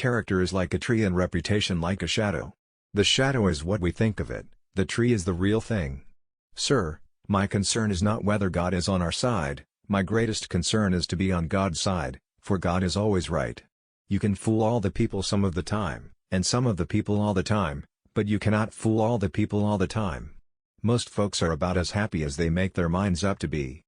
Character is like a tree and reputation like a shadow. The shadow is what we think of it, the tree is the real thing. Sir, my concern is not whether God is on our side, my greatest concern is to be on God's side, for God is always right. You can fool all the people some of the time, and some of the people all the time, but you cannot fool all the people all the time. Most folks are about as happy as they make their minds up to be.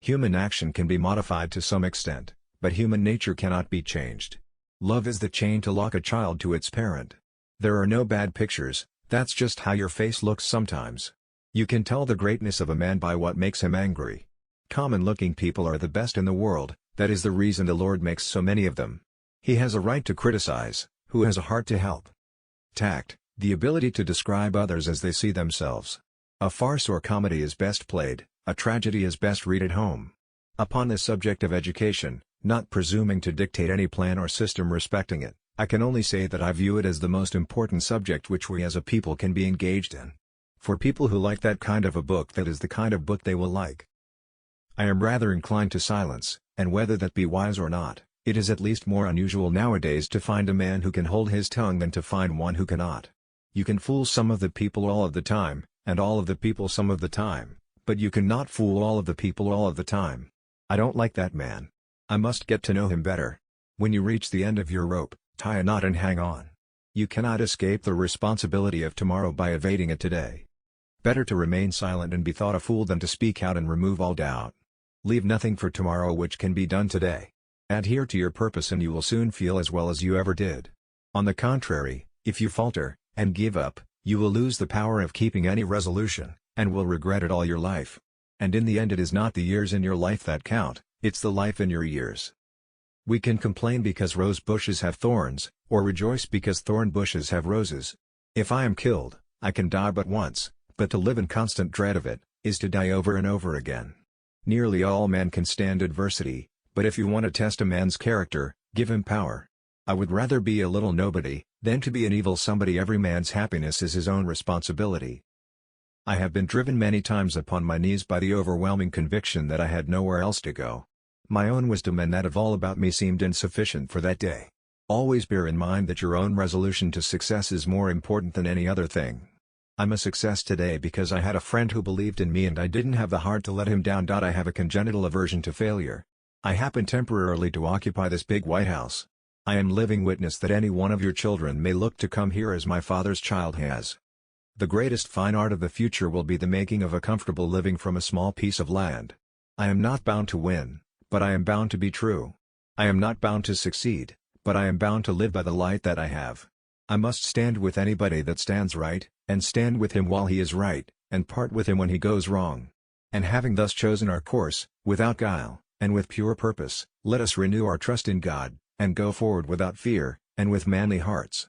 Human action can be modified to some extent, but human nature cannot be changed. Love is the chain to lock a child to its parent. There are no bad pictures, that's just how your face looks sometimes. You can tell the greatness of a man by what makes him angry. Common-looking people are the best in the world, that is the reason the Lord makes so many of them. He has a right to criticize, who has a heart to help. Tact, the ability to describe others as they see themselves. A farce or comedy is best played, a tragedy is best read at home. Upon the subject of education, not presuming to dictate any plan or system respecting it, I can only say that I view it as the most important subject which we as a people can be engaged in. For people who like that kind of a book, that is the kind of book they will like. I am rather inclined to silence, and whether that be wise or not, it is at least more unusual nowadays to find a man who can hold his tongue than to find one who cannot. You can fool some of the people all of the time, and all of the people some of the time, but you cannot fool all of the people all of the time. I don't like that man. I must get to know him better. When you reach the end of your rope, tie a knot and hang on. You cannot escape the responsibility of tomorrow by evading it today. Better to remain silent and be thought a fool than to speak out and remove all doubt. Leave nothing for tomorrow which can be done today. Adhere to your purpose and you will soon feel as well as you ever did. On the contrary, if you falter, and give up, you will lose the power of keeping any resolution, and will regret it all your life. And in the end it is not the years in your life that count, it's the life in your years. We can complain because rose bushes have thorns, or rejoice because thorn bushes have roses. If I am killed, I can die but once, but to live in constant dread of it, is to die over and over again. Nearly all men can stand adversity, but if you want to test a man's character, give him power. I would rather be a little nobody, than to be an evil somebody. Every man's happiness is his own responsibility. I have been driven many times upon my knees by the overwhelming conviction that I had nowhere else to go. My own wisdom and that of all about me seemed insufficient for that day. Always bear in mind that your own resolution to success is more important than any other thing. I'm a success today because I had a friend who believed in me and I didn't have the heart to let him down. I have a congenital aversion to failure. I happen temporarily to occupy this big White House. I am living witness that any one of your children may look to come here as my father's child has. The greatest fine art of the future will be the making of a comfortable living from a small piece of land. I am not bound to win, but I am bound to be true. I am not bound to succeed, but I am bound to live by the light that I have. I must stand with anybody that stands right, and stand with him while he is right, and part with him when he goes wrong. And having thus chosen our course, without guile, and with pure purpose, let us renew our trust in God, and go forward without fear, and with manly hearts.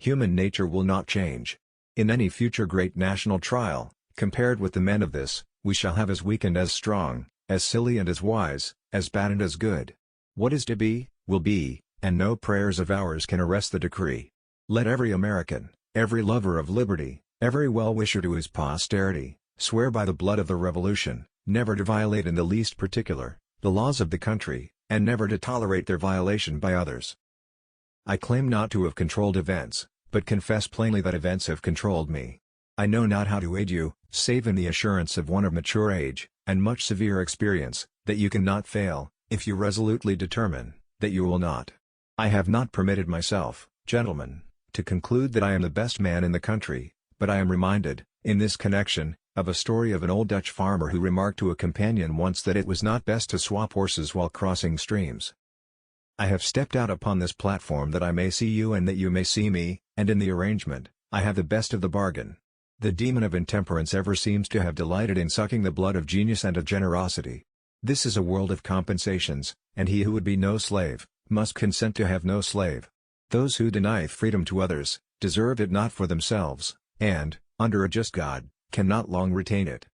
Human nature will not change. In any future great national trial, compared with the men of this, we shall have as weak and as strong, as silly and as wise, as bad and as good. What is to be, will be, and no prayers of ours can arrest the decree. Let every American, every lover of liberty, every well-wisher to his posterity, swear by the blood of the Revolution, never to violate in the least particular, the laws of the country, and never to tolerate their violation by others. I claim not to have controlled events, but confess plainly that events have controlled me. I know not how to aid you, save in the assurance of one of mature age, and much severe experience, that you cannot fail, if you resolutely determine, that you will not. I have not permitted myself, gentlemen, to conclude that I am the best man in the country, but I am reminded, in this connection, of a story of an old Dutch farmer who remarked to a companion once that it was not best to swap horses while crossing streams. I have stepped out upon this platform that I may see you and that you may see me, and in the arrangement, I have the best of the bargain. The demon of intemperance ever seems to have delighted in sucking the blood of genius and of generosity. This is a world of compensations, and he who would be no slave, must consent to have no slave. Those who deny freedom to others, deserve it not for themselves, and, under a just God, cannot long retain it.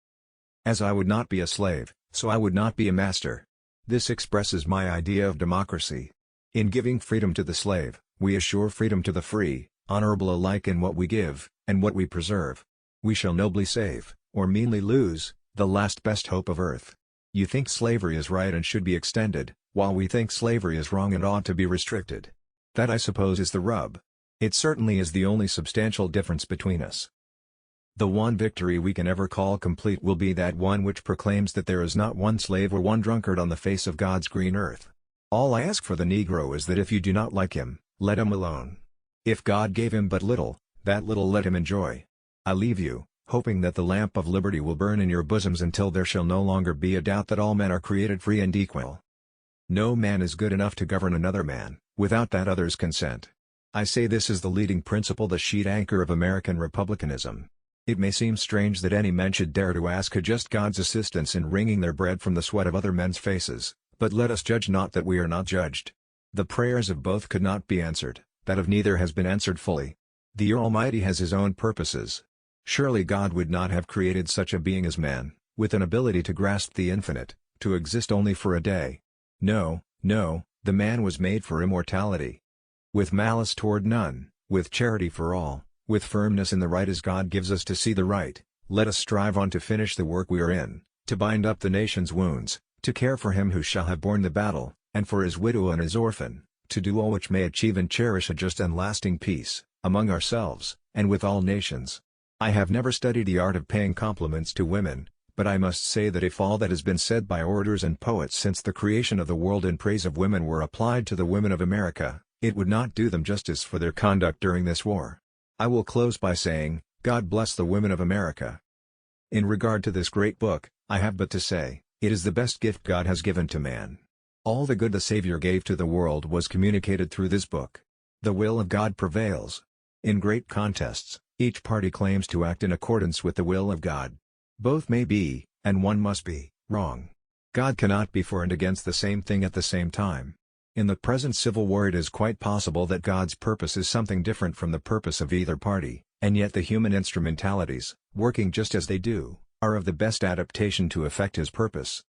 As I would not be a slave, so I would not be a master. This expresses my idea of democracy. In giving freedom to the slave, we assure freedom to the free, honorable alike in what we give, and what we preserve. We shall nobly save, or meanly lose, the last best hope of earth. You think slavery is right and should be extended, while we think slavery is wrong and ought to be restricted. That I suppose is the rub. It certainly is the only substantial difference between us. The one victory we can ever call complete will be that one which proclaims that there is not one slave or one drunkard on the face of God's green earth. All I ask for the Negro is that if you do not like him, let him alone. If God gave him but little, that little let him enjoy. I leave you, hoping that the lamp of liberty will burn in your bosoms until there shall no longer be a doubt that all men are created free and equal. No man is good enough to govern another man, without that other's consent. I say this is the leading principle, the sheet anchor of American republicanism. It may seem strange that any men should dare to ask a just God's assistance in wringing their bread from the sweat of other men's faces, but let us judge not that we are not judged. The prayers of both could not be answered, that of neither has been answered fully. The Almighty has His own purposes. Surely God would not have created such a being as man, with an ability to grasp the infinite, to exist only for a day. No, no, the man was made for immortality. With malice toward none, with charity for all, with firmness in the right as God gives us to see the right, let us strive on to finish the work we are in, to bind up the nation's wounds, to care for him who shall have borne the battle, and for his widow and his orphan, to do all which may achieve and cherish a just and lasting peace, among ourselves, and with all nations. I have never studied the art of paying compliments to women, but I must say that if all that has been said by orators and poets since the creation of the world in praise of women were applied to the women of America, it would not do them justice for their conduct during this war. I will close by saying, God bless the women of America. In regard to this great book, I have but to say, it is the best gift God has given to man. All the good the Savior gave to the world was communicated through this book. The will of God prevails. In great contests, each party claims to act in accordance with the will of God. Both may be, and one must be, wrong. God cannot be for and against the same thing at the same time. In the present civil war it is quite possible that God's purpose is something different from the purpose of either party, and yet the human instrumentalities, working just as they do, are of the best adaptation to effect His purpose.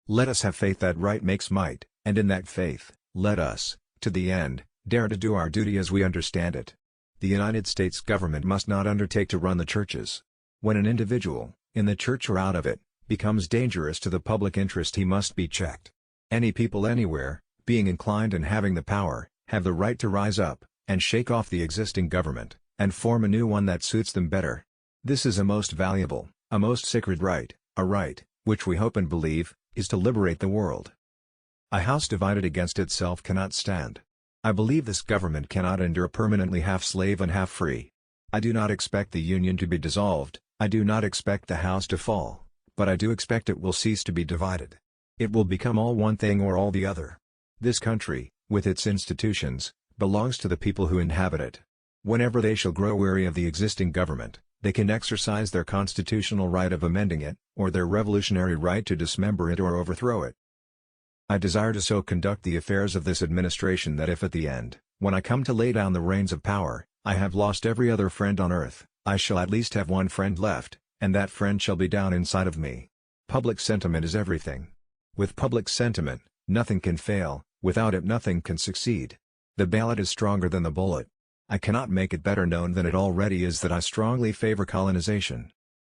Let us have faith that right makes might, and in that faith, let us, to the end, dare to do our duty as we understand it. The United States government must not undertake to run the churches. When an individual, in the church or out of it, becomes dangerous to the public interest he must be checked. Any people anywhere, being inclined and having the power, have the right to rise up, and shake off the existing government, and form a new one that suits them better. This is a most valuable, a most sacred right, a right, which we hope and believe, is to liberate the world. A house divided against itself cannot stand. I believe this government cannot endure permanently half slave and half free. I do not expect the Union to be dissolved, I do not expect the house to fall, but I do expect it will cease to be divided. It will become all one thing or all the other. This country, with its institutions, belongs to the people who inhabit it. Whenever they shall grow weary of the existing government, they can exercise their constitutional right of amending it, or their revolutionary right to dismember it or overthrow it. I desire to so conduct the affairs of this administration that if at the end, when I come to lay down the reins of power, I have lost every other friend on earth, I shall at least have one friend left, and that friend shall be down inside of me. Public sentiment is everything. With public sentiment, nothing can fail, without it nothing can succeed. The ballot is stronger than the bullet. I cannot make it better known than it already is that I strongly favor colonization.